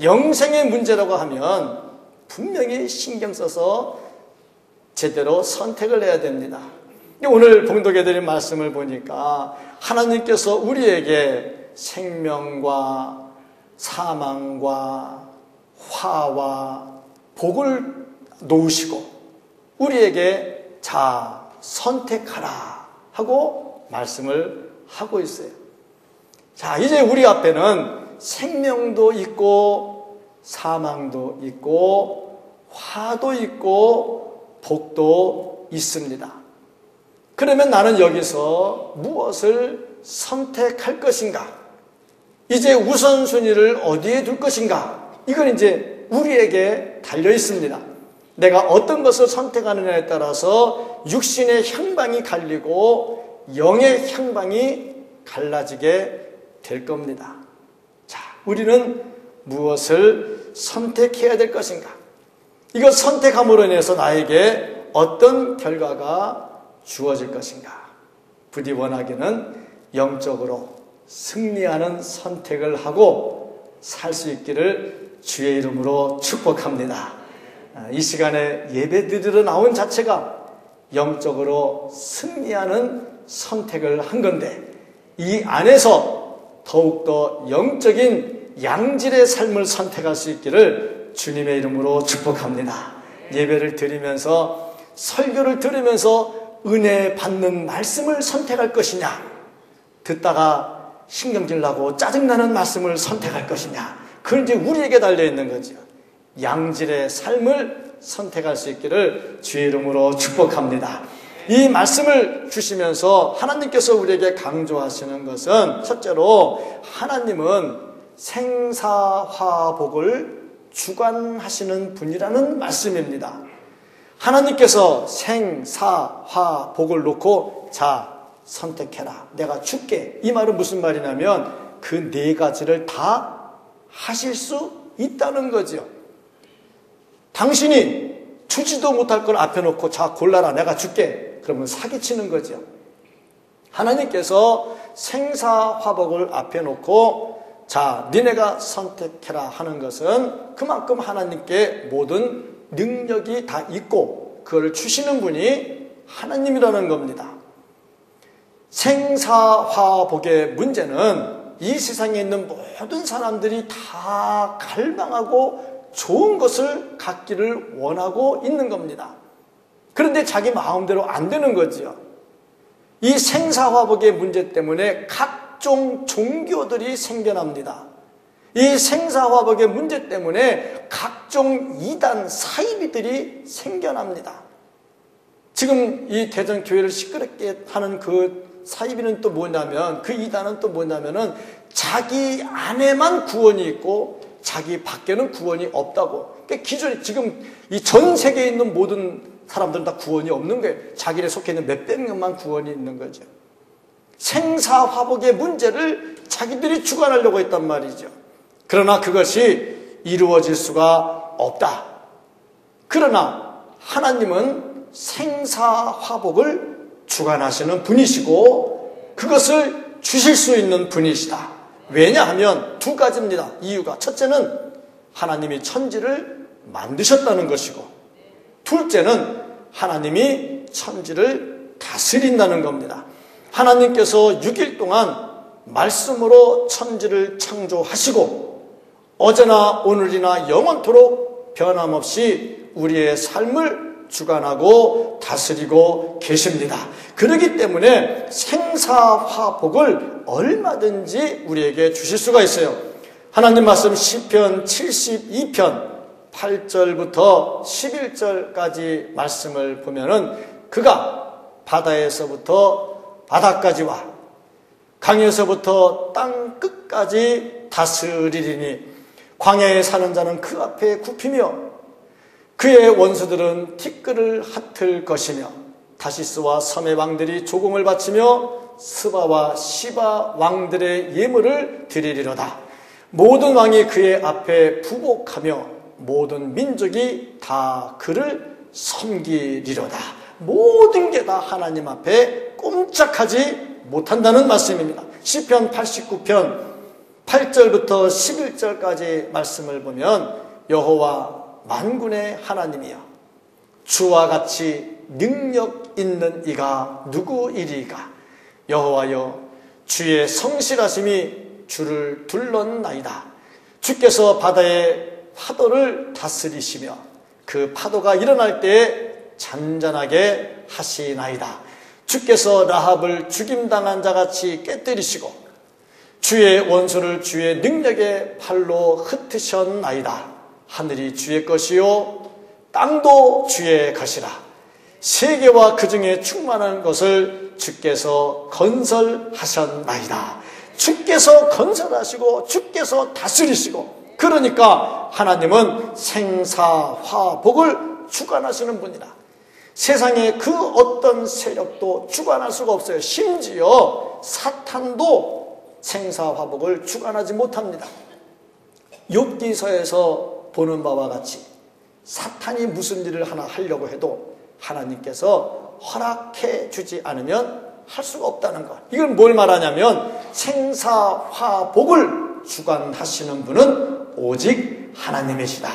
영생의 문제라고 하면 분명히 신경 써서 제대로 선택을 해야 됩니다. 오늘 봉독해드린 말씀을 보니까 하나님께서 우리에게 생명과 사망과 화와 복을 놓으시고 우리에게 자 선택하라 하고 말씀을 하고 있어요. 자, 이제 우리 앞에는 생명도 있고 사망도 있고 화도 있고 복도 있습니다. 그러면 나는 여기서 무엇을 선택할 것인가? 이제 우선순위를 어디에 둘 것인가? 이건 이제 우리에게 달려 있습니다. 내가 어떤 것을 선택하느냐에 따라서 육신의 향방이 갈리고 영의 향방이 갈라지게 될 겁니다. 자, 우리는 무엇을 선택해야 될 것인가? 이것 선택함으로 인해서 나에게 어떤 결과가 주어질 것인가? 부디 원하기는 영적으로 승리하는 선택을 하고 살 수 있기를 주의 이름으로 축복합니다. 이 시간에 예배드리러 나온 자체가 영적으로 승리하는 선택을 한 건데 이 안에서 더욱더 영적인 양질의 삶을 선택할 수 있기를 주님의 이름으로 축복합니다. 예배를 드리면서 설교를 들으면서 은혜 받는 말씀을 선택할 것이냐, 듣다가 신경질 나고 짜증나는 말씀을 선택할 것이냐, 그건 이제 우리에게 달려있는 거죠. 양질의 삶을 선택할 수 있기를 주의 이름으로 축복합니다. 이 말씀을 주시면서 하나님께서 우리에게 강조하시는 것은 첫째로 하나님은 생사화복을 주관하시는 분이라는 말씀입니다. 하나님께서 생사화복을 놓고 자 선택해라, 내가 줄게. 이 말은 무슨 말이냐면 그 네 가지를 다 하실 수 있다는 거죠. 당신이 주지도 못할 걸 앞에 놓고 자 골라라, 내가 줄게. 그러면 사기치는 거죠. 하나님께서 생사화복을 앞에 놓고 자 니네가 선택해라 하는 것은 그만큼 하나님께 모든 능력이 다 있고 그걸 주시는 분이 하나님이라는 겁니다. 생사화복의 문제는 이 세상에 있는 모든 사람들이 다 갈망하고 좋은 것을 갖기를 원하고 있는 겁니다. 그런데 자기 마음대로 안 되는 거지요. 이 생사화복의 문제 때문에 각종 종교들이 생겨납니다. 이 생사화복의 문제 때문에 각종 이단 사이비들이 생겨납니다. 지금 이 대전교회를 시끄럽게 하는 그 사이비는 또 뭐냐면, 그 이단은 또 뭐냐면은 자기 안에만 구원이 있고 자기 밖에는 구원이 없다고. 그러니까 기존에 지금 이 전 세계에 있는 모든 사람들은 다 구원이 없는 거예요. 자기네 속해 있는 몇백 명만 구원이 있는 거죠. 생사화복의 문제를 자기들이 주관하려고 했단 말이죠. 그러나 그것이 이루어질 수가 없다. 그러나 하나님은 생사화복을 주관하시는 분이시고 그것을 주실 수 있는 분이시다. 왜냐하면 두 가지입니다. 이유가. 첫째는 하나님이 천지를 만드셨다는 것이고, 둘째는 하나님이 천지를 다스린다는 겁니다. 하나님께서 6일 동안 말씀으로 천지를 창조하시고 어제나 오늘이나 영원토록 변함없이 우리의 삶을 주관하고 다스리고 계십니다. 그렇기 때문에 생사화복을 얼마든지 우리에게 주실 수가 있어요. 하나님 말씀 시편 72편 8절부터 11절까지 말씀을 보면은 그가 바다에서부터 바다까지와 강에서부터 땅 끝까지 다스리리니 광야에 사는 자는 그 앞에 굽히며 그의 원수들은 티끌을 핫을 것이며 다시스와 섬의 왕들이 조공을 바치며 스바와 시바 왕들의 예물을 드리리로다. 모든 왕이 그의 앞에 부복하며 모든 민족이 다 그를 섬기리로다. 모든 게 다 하나님 앞에 꼼짝하지 못한다는 말씀입니다. 시편 89편 8절부터 11절까지 말씀을 보면 여호와 만군의 하나님이여 주와 같이 능력 있는 이가 누구이리까? 여호와여 주의 성실하심이 주를 둘렀나이다. 주께서 바다의 파도를 다스리시며 그 파도가 일어날 때에 잔잔하게 하시나이다. 주께서 라합을 죽임당한 자같이 깨뜨리시고 주의 원수를 주의 능력의 팔로 흩으셨나이다. 하늘이 주의 것이요 땅도 주의 것이라. 세계와 그 중에 충만한 것을 주께서 건설하셨나이다. 주께서 건설하시고 주께서 다스리시고, 그러니까 하나님은 생사화복을 주관하시는 분이다. 세상에 그 어떤 세력도 주관할 수가 없어요. 심지어 사탄도 생사화복을 주관하지 못합니다. 욥기서에서 보는 바와 같이 사탄이 무슨 일을 하나 하려고 해도 하나님께서 허락해 주지 않으면 할 수가 없다는 것. 이건 뭘 말하냐면 생사화복을 주관하시는 분은 오직 하나님이시다.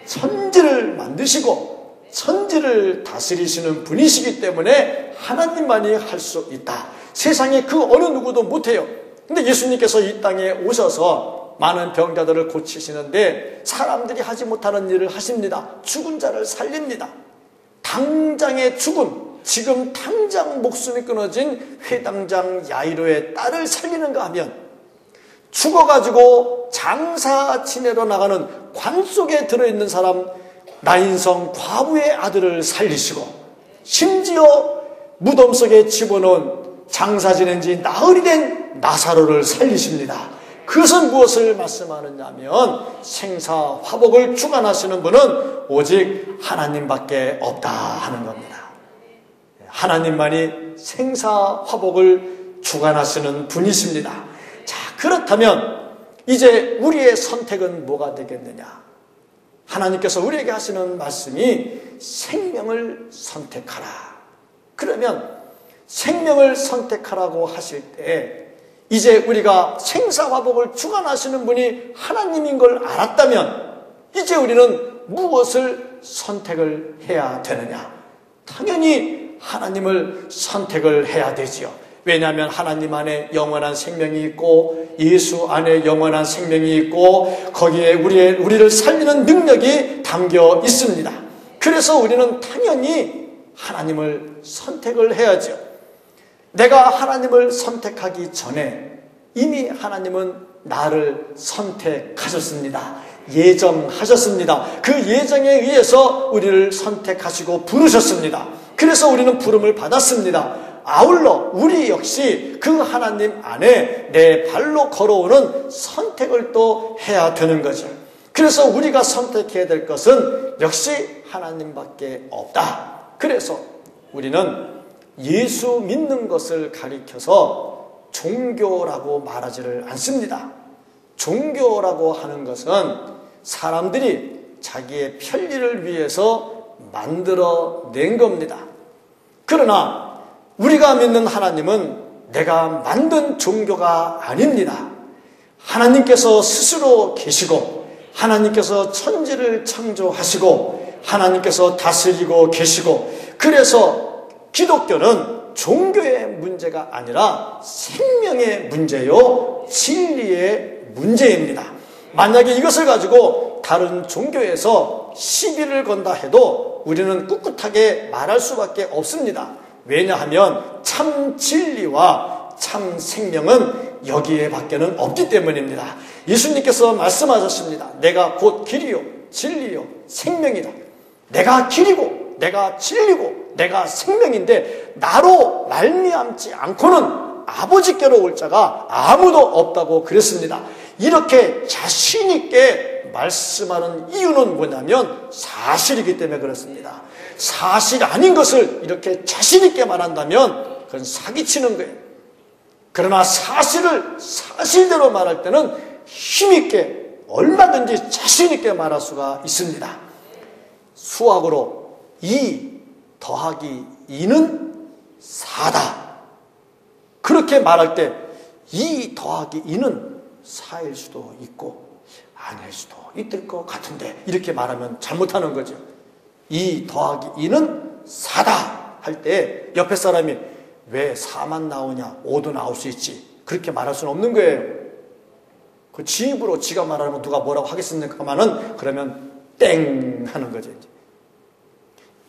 천지를 만드시고 천지를 다스리시는 분이시기 때문에 하나님만이 할 수 있다. 세상에 그 어느 누구도 못해요. 근데 예수님께서 이 땅에 오셔서 많은 병자들을 고치시는데 사람들이 하지 못하는 일을 하십니다. 죽은 자를 살립니다. 당장의 죽음, 지금 당장 목숨이 끊어진 회당장 야이로의 딸을 살리는가 하면, 죽어가지고 장사 지내러 나가는 관 속에 들어있는 사람 나인성 과부의 아들을 살리시고, 심지어 무덤 속에 집어넣은 장사 지낸 지 나흘이 된 나사로를 살리십니다. 그것은 무엇을 말씀하느냐 하면 생사화복을 주관하시는 분은 오직 하나님밖에 없다 하는 겁니다. 하나님만이 생사화복을 주관하시는 분이십니다. 자, 그렇다면 이제 우리의 선택은 뭐가 되겠느냐? 하나님께서 우리에게 하시는 말씀이 생명을 선택하라. 그러면 생명을 선택하라고 하실 때 이제 우리가 생사화복을 주관하시는 분이 하나님인 걸 알았다면 이제 우리는 무엇을 선택을 해야 되느냐? 당연히 하나님을 선택을 해야 되지요. 왜냐하면 하나님 안에 영원한 생명이 있고 예수 안에 영원한 생명이 있고 거기에 우리를 살리는 능력이 담겨 있습니다. 그래서 우리는 당연히 하나님을 선택을 해야죠. 내가 하나님을 선택하기 전에 이미 하나님은 나를 선택하셨습니다. 예정하셨습니다. 그 예정에 의해서 우리를 선택하시고 부르셨습니다. 그래서 우리는 부름을 받았습니다. 아울러 우리 역시 그 하나님 안에 내 발로 걸어오는 선택을 또 해야 되는 거죠. 그래서 우리가 선택해야 될 것은 역시 하나님밖에 없다. 그래서 우리는 예수 믿는 것을 가리켜서 종교라고 말하지를 않습니다. 종교라고 하는 것은 사람들이 자기의 편리를 위해서 만들어낸 겁니다. 그러나 우리가 믿는 하나님은 내가 만든 종교가 아닙니다. 하나님께서 스스로 계시고 하나님께서 천지를 창조하시고 하나님께서 다스리고 계시고, 그래서 기독교는 종교의 문제가 아니라 생명의 문제요, 진리의 문제입니다. 만약에 이것을 가지고 다른 종교에서 시비를 건다 해도 우리는 꿋꿋하게 말할 수밖에 없습니다. 왜냐하면 참 진리와 참 생명은 여기에 밖에는 없기 때문입니다. 예수님께서 말씀하셨습니다. 내가 곧 길이요 진리요 생명이다. 내가 길이고 내가 진리고 내가 생명인데 나로 말미암지 않고는 아버지께로 올 자가 아무도 없다고 그랬습니다. 이렇게 자신 있게 말씀하는 이유는 뭐냐면 사실이기 때문에 그렇습니다. 사실 아닌 것을 이렇게 자신 있게 말한다면 그건 사기치는 거예요. 그러나 사실을 사실대로 말할 때는 힘있게 얼마든지 자신 있게 말할 수가 있습니다. 수학으로 2 더하기 2는 4다. 그렇게 말할 때 2 더하기 2는 4일 수도 있고 아닐 수도 있을 것 같은데 이렇게 말하면 잘못하는 거죠. 2 더하기 2는 4다 할 때 옆에 사람이 왜 4만 나오냐 5도 나올 수 있지 그렇게 말할 수는 없는 거예요. 그 지 입으로 지가 말하면 누가 뭐라고 하겠습니까마는 그러면 땡 하는 거죠.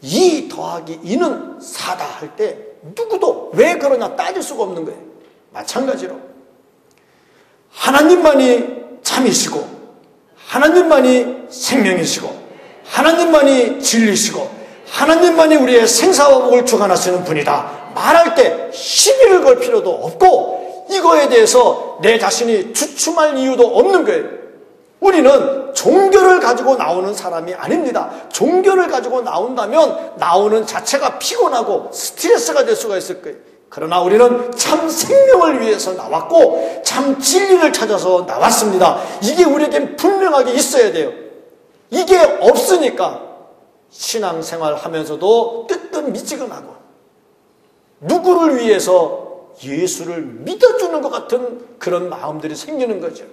2 더하기 2는 4다 할 때 누구도 왜 그러냐 따질 수가 없는 거예요. 마찬가지로 하나님만이 참이시고 하나님만이 생명이시고 하나님만이 진리시고 하나님만이 우리의 생사와 복을 주관하시는 분이다 말할 때 시비를 걸 필요도 없고 이거에 대해서 내 자신이 주춤할 이유도 없는 거예요. 우리는 종교를 가지고 나오는 사람이 아닙니다. 종교를 가지고 나온다면 나오는 자체가 피곤하고 스트레스가 될 수가 있을 거예요. 그러나 우리는 참 생명을 위해서 나왔고 참 진리를 찾아서 나왔습니다. 이게 우리에겐 분명하게 있어야 돼요. 이게 없으니까 신앙생활 하면서도 뜨뜻미지근하고 누구를 위해서 예수를 믿어주는 것 같은 그런 마음들이 생기는 거죠.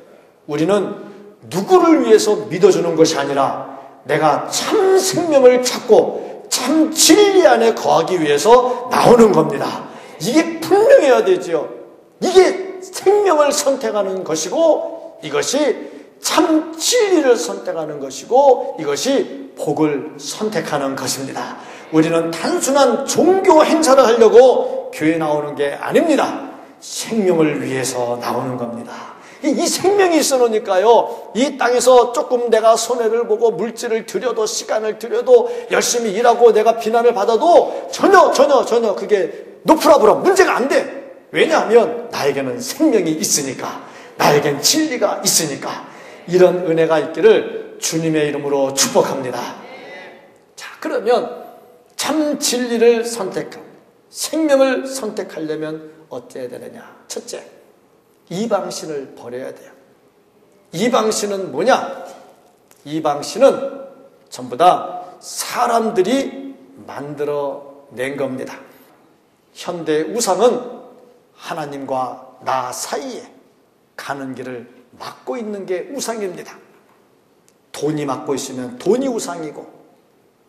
우리는 누구를 위해서 믿어주는 것이 아니라 내가 참 생명을 찾고 참 진리 안에 거하기 위해서 나오는 겁니다. 이게 분명해야 되죠. 이게 생명을 선택하는 것이고 이것이 참 진리를 선택하는 것이고 이것이 복을 선택하는 것입니다. 우리는 단순한 종교 행사를 하려고 교회 나오는 게 아닙니다. 생명을 위해서 나오는 겁니다. 이 생명이 있어놓으니까요, 이 땅에서 조금 내가 손해를 보고 물질을 들여도 시간을 들여도 열심히 일하고 내가 비난을 받아도 전혀 그게 노프라브라 문제가 안 돼. 왜냐하면 나에게는 생명이 있으니까, 나에겐 진리가 있으니까. 이런 은혜가 있기를 주님의 이름으로 축복합니다. 자, 그러면 참 진리를 선택하고 생명을 선택하려면 어째야 되느냐? 첫째, 이방신을 버려야 돼요. 이방신은 뭐냐? 이방신은 전부 다 사람들이 만들어낸 겁니다. 현대 우상은 하나님과 나 사이에 가는 길을 막고 있는 게 우상입니다. 돈이 막고 있으면 돈이 우상이고,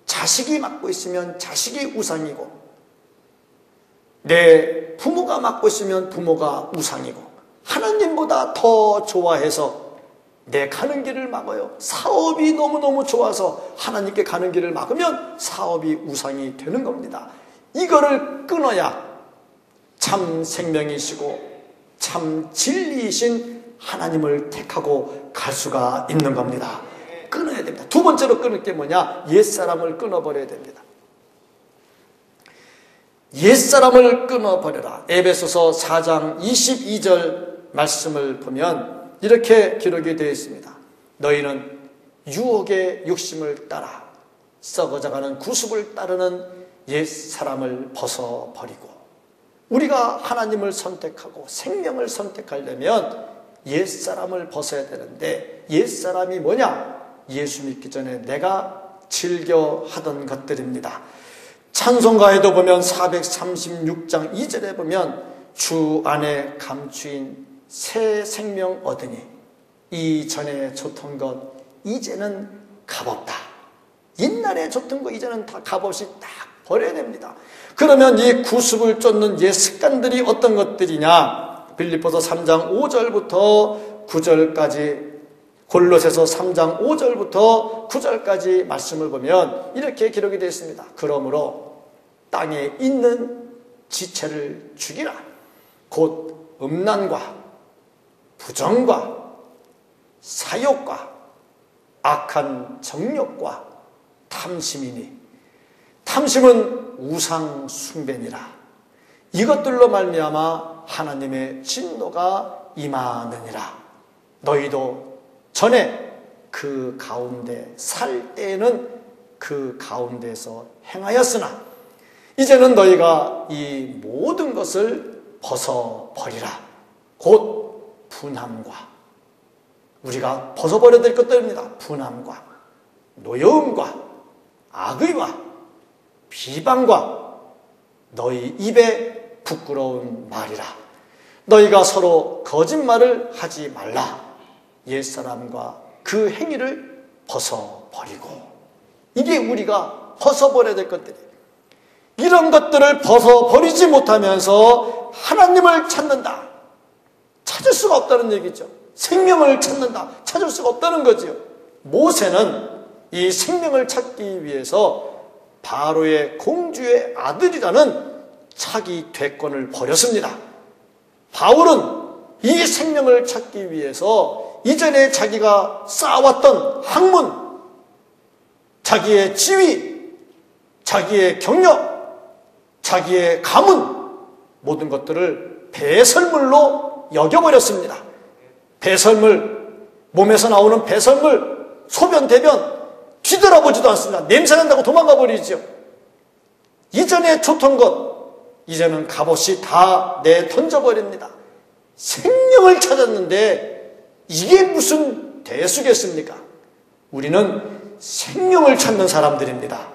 자식이 막고 있으면 자식이 우상이고, 내 부모가 막고 있으면 부모가 우상이고, 하나님보다 더 좋아해서 내 가는 길을 막아요. 사업이 너무너무 좋아서 하나님께 가는 길을 막으면 사업이 우상이 되는 겁니다. 이거를 끊어야 참 생명이시고 참 진리이신 하나님을 택하고 갈 수가 있는 겁니다. 끊어야 됩니다. 두 번째로 끊을 게 뭐냐? 옛사람을 끊어버려야 됩니다. 옛사람을 끊어버려라. 에베소서 4장 22절 말씀을 보면 이렇게 기록이 되어 있습니다. 너희는 유혹의 욕심을 따라 썩어져가는 구습을 따르는 옛사람을 벗어버리고, 우리가 하나님을 선택하고 생명을 선택하려면 옛사람을 벗어야 되는데, 옛사람이 뭐냐? 예수 믿기 전에 내가 즐겨 하던 것들입니다. 찬송가에도 보면 436장 2절에 보면 주 안에 감추인 새 생명 얻으니 이전에 좋던 것 이제는 값없다. 옛날에 좋던 거 이제는 다 값없이 딱 버려야 됩니다. 그러면 이 구습을 쫓는 옛 습관들이 어떤 것들이냐? 빌립보서 3장 5절부터 9절까지, 골로새서 3장 5절부터 9절까지 말씀을 보면 이렇게 기록이 되어 있습니다. 그러므로 땅에 있는 지체를 죽이라. 곧 음란과 부정과 사욕과 악한 정욕과 탐심이니, 탐심은 우상 숭배니라. 이것들로 말미암아 하나님의 진노가 임하느니라. 너희도 전에 그 가운데 살 때에는 그 가운데서 행하였으나 이제는 너희가 이 모든 것을 벗어버리라. 곧 분함과, 우리가 벗어버려야 될 것들입니다. 분함과 노여움과 악의와 비방과 너희 입에 부끄러운 말이라. 너희가 서로 거짓말을 하지 말라. 옛사람과 그 행위를 벗어버리고. 이게 우리가 벗어버려야 될 것들이에요. 이런 것들을 벗어버리지 못하면서 하나님을 찾는다. 찾을 수가 없다는 얘기죠. 생명을 찾는다. 찾을 수가 없다는 거죠. 모세는 이 생명을 찾기 위해서 바로의 공주의 아들이라는 차기 대권을 버렸습니다. 바울은 이 생명을 찾기 위해서 이전에 자기가 쌓아왔던 학문, 자기의 지위, 자기의 경력, 자기의 가문, 모든 것들을 배설물로 여겨버렸습니다. 배설물, 몸에서 나오는 배설물, 소변, 대변 뒤돌아보지도 않습니다. 냄새난다고 도망가 버리죠. 이전에 좋던 것 이제는 값없이 다 내던져버립니다. 생명을 찾았는데 이게 무슨 대수겠습니까? 우리는 생명을 찾는 사람들입니다.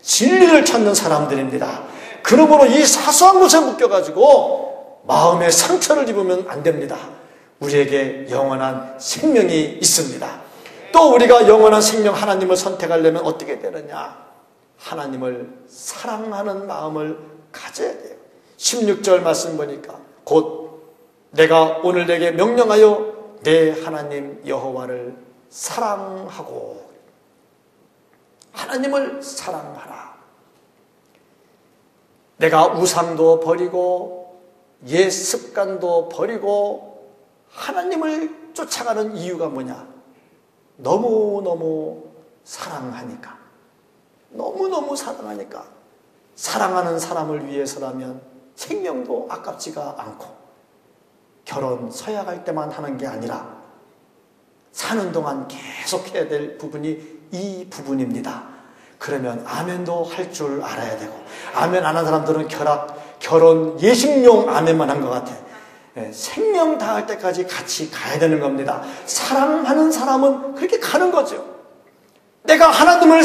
진리를 찾는 사람들입니다. 그러므로 이 사소한 것에 묶여가지고 마음의 상처를 입으면 안 됩니다. 우리에게 영원한 생명이 있습니다. 또 우리가 영원한 생명 하나님을 선택하려면 어떻게 되느냐? 하나님을 사랑하는 마음을 가져야 돼요. 16절 말씀 보니까 곧 내가 오늘 내게 명령하여 내 하나님 여호와를 사랑하고. 하나님을 사랑하라. 내가 우상도 버리고 옛 습관도 버리고 하나님을 쫓아가는 이유가 뭐냐? 너무너무 사랑하니까. 너무너무 사랑하니까. 사랑하는 사람을 위해서라면 생명도 아깝지가 않고 결혼 서약할 때만 하는 게 아니라 사는 동안 계속 해야 될 부분이 이 부분입니다. 그러면 아멘도 할 줄 알아야 되고, 아멘 안 한 사람들은 결혼 예식용 아멘만 한 것 같아. 생명 다할 때까지 같이 가야 되는 겁니다. 사랑하는 사람은 그렇게 가는 거죠. 내가 하나님을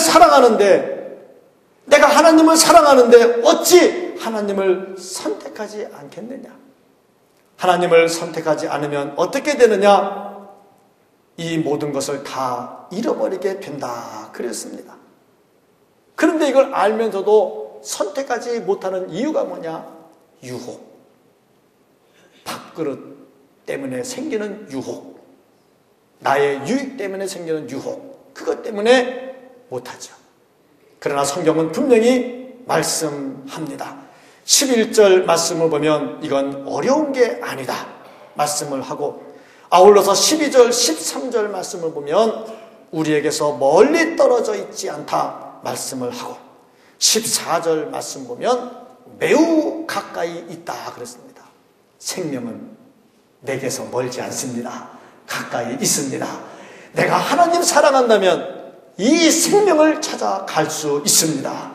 사랑하는데 어찌 하나님을 선택하지 않겠느냐? 하나님을 선택하지 않으면 어떻게 되느냐? 이 모든 것을 다 잃어버리게 된다 그랬습니다. 그런데 이걸 알면서도 선택하지 못하는 이유가 뭐냐? 유혹. 밥그릇 때문에 생기는 유혹, 나의 유익 때문에 생기는 유혹, 그것 때문에 못하죠. 그러나 성경은 분명히 말씀합니다. 11절 말씀을 보면 이건 어려운 게 아니다 말씀을 하고, 아울러서 12절 13절 말씀을 보면 우리에게서 멀리 떨어져 있지 않다 말씀을 하고, 14절 말씀 보면 매우 가까이 있다 그랬습니다. 생명은 내게서 멀지 않습니다. 가까이 있습니다. 내가 하나님 사랑한다면 이 생명을 찾아갈 수 있습니다.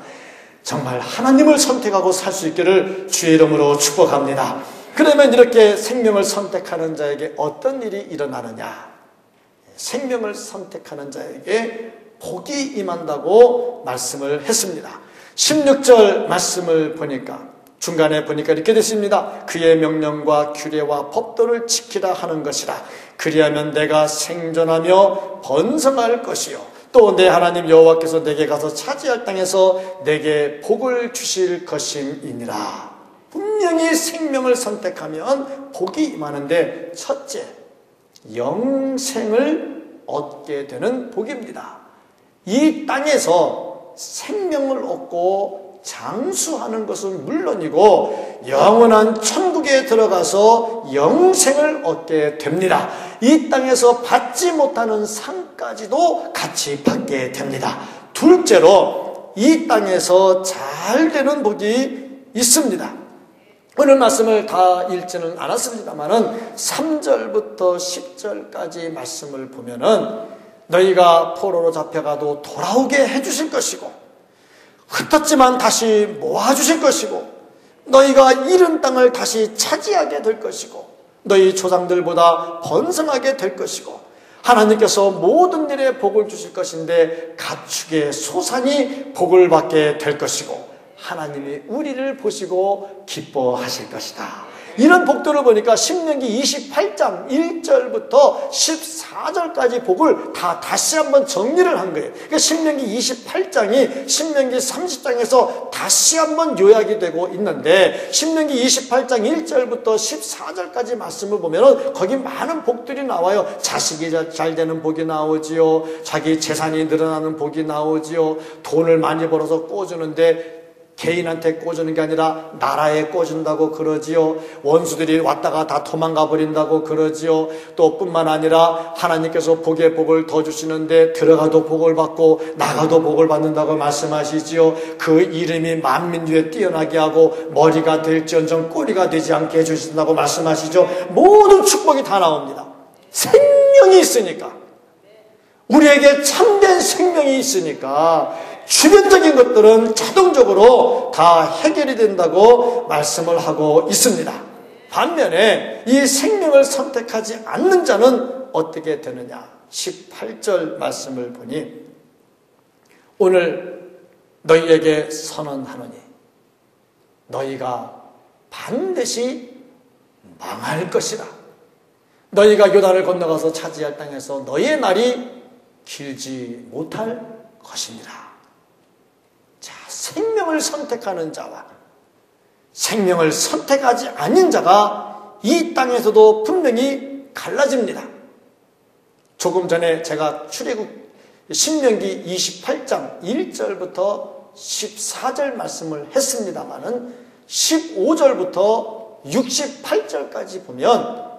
정말 하나님을 선택하고 살 수 있기를 주의 이름으로 축복합니다. 그러면 이렇게 생명을 선택하는 자에게 어떤 일이 일어나느냐? 생명을 선택하는 자에게 복이 임한다고 말씀을 했습니다. 16절 말씀을 보니까 중간에 보니까 이렇게 됐습니다. 그의 명령과 규례와 법도를 지키라 하는 것이라. 그리하면 내가 생존하며 번성할 것이요 또 내 하나님 여호와께서 내게 가서 차지할 땅에서 내게 복을 주실 것임이니라. 분명히 생명을 선택하면 복이 임하는데 첫째, 영생을 얻게 되는 복입니다. 이 땅에서 생명을 얻고 장수하는 것은 물론이고 영원한 천국에 들어가서 영생을 얻게 됩니다. 이 땅에서 받지 못하는 상까지도 같이 받게 됩니다. 둘째로 이 땅에서 잘 되는 복이 있습니다. 오늘 말씀을 다 읽지는 않았습니다만은 3절부터 10절까지 말씀을 보면은 너희가 포로로 잡혀가도 돌아오게 해주실 것이고 흩었지만 다시 모아주실 것이고 너희가 잃은 땅을 다시 차지하게 될 것이고 너희 조상들보다 번성하게 될 것이고 하나님께서 모든 일에 복을 주실 것인데 가축의 소산이 복을 받게 될 것이고 하나님이 우리를 보시고 기뻐하실 것이다. 이런 복들을 보니까 신명기 28장 1절부터 14절까지 복을 다시 한번 정리를 한 거예요. 그러니까 신명기 28장이 신명기 30장에서 다시 한번 요약이 되고 있는데, 신명기 28장 1절부터 14절까지 말씀을 보면은 거기 많은 복들이 나와요. 자식이 잘 되는 복이 나오지요. 자기 재산이 늘어나는 복이 나오지요. 돈을 많이 벌어서 꿔주는데 개인한테 꿔주는 게 아니라 나라에 꿔준다고 그러지요. 원수들이 왔다가 다 도망가 버린다고 그러지요. 또 뿐만 아니라 하나님께서 복의 복을 더 주시는데 들어가도 복을 받고 나가도 복을 받는다고 말씀하시지요. 그 이름이 만민 위에 뛰어나게 하고 머리가 될지언정 꼬리가 되지 않게 해주신다고 말씀하시죠. 모든 축복이 다 나옵니다. 생명이 있으니까, 우리에게 참된 생명이 있으니까 주변적인 것들은 자동적으로 다 해결이 된다고 말씀을 하고 있습니다. 반면에 이 생명을 선택하지 않는 자는 어떻게 되느냐? 18절 말씀을 보니, 오늘 너희에게 선언하노니 너희가 반드시 망할 것이다. 너희가 요단을 건너가서 차지할 땅에서 너희의 날이 길지 못할 것이니라. 자, 생명을 선택하는 자와 생명을 선택하지 않는 자가 이 땅에서도 분명히 갈라집니다. 조금 전에 제가 출애굽 신명기 28장 1절부터 14절 말씀을 했습니다마는 15절부터 68절까지 보면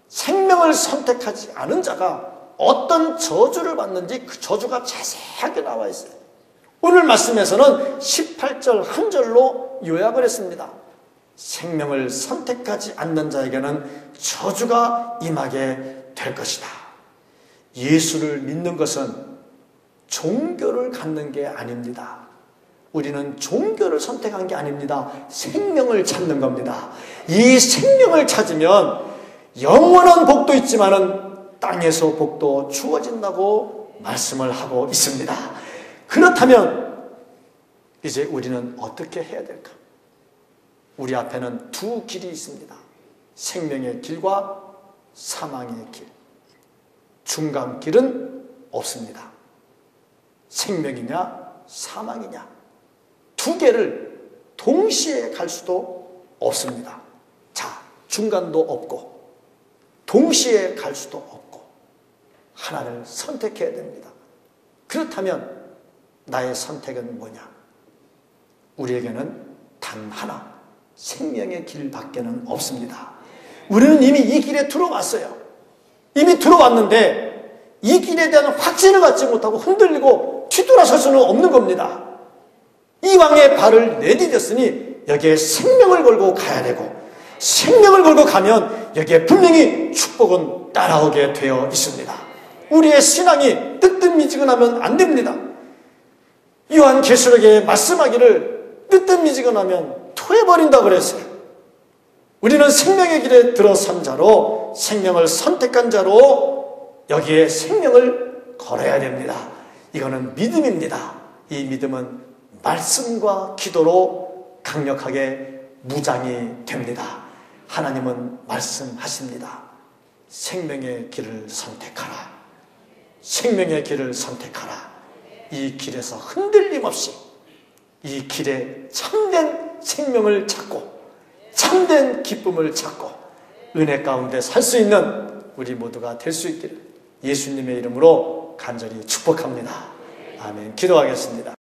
생명을 선택하지 않은 자가 어떤 저주를 받는지 그 저주가 자세하게 나와 있어요. 오늘 말씀에서는 18절 한 절로 요약을 했습니다. 생명을 선택하지 않는 자에게는 저주가 임하게 될 것이다. 예수를 믿는 것은 종교를 갖는 게 아닙니다. 우리는 종교를 선택한 게 아닙니다. 생명을 찾는 겁니다. 이 생명을 찾으면 영원한 복도 있지만은 땅에서 복도 주어진다고 말씀을 하고 있습니다. 그렇다면 이제 우리는 어떻게 해야 될까? 우리 앞에는 두 길이 있습니다. 생명의 길과 사망의 길. 중간 길은 없습니다. 생명이냐 사망이냐, 두 개를 동시에 갈 수도 없습니다. 자, 중간도 없고 동시에 갈 수도 없고 하나를 선택해야 됩니다. 그렇다면 나의 선택은 뭐냐? 우리에게는 단 하나, 생명의 길밖에는 없습니다. 우리는 이미 이 길에 들어왔어요. 이미 들어왔는데 이 길에 대한 확신을 갖지 못하고 흔들리고 뒤돌아설 수는 없는 겁니다. 이왕에 발을 내디뎠으니 여기에 생명을 걸고 가야 되고, 생명을 걸고 가면 여기에 분명히 축복은 따라오게 되어 있습니다. 우리의 신앙이 뜨뜻미지근하면 안 됩니다. 요한계시록에 말씀하기를 뜨뜻미지근하면 토해버린다 그랬어요. 우리는 생명의 길에 들어선 자로, 생명을 선택한 자로 여기에 생명을 걸어야 됩니다. 이거는 믿음입니다. 이 믿음은 말씀과 기도로 강력하게 무장이 됩니다. 하나님은 말씀하십니다. 생명의 길을 선택하라. 생명의 길을 선택하라. 이 길에서 흔들림 없이 이 길에 참된 생명을 찾고 참된 기쁨을 찾고 은혜 가운데 살 수 있는 우리 모두가 될 수 있기를 예수님의 이름으로 간절히 축복합니다. 아멘. 기도하겠습니다.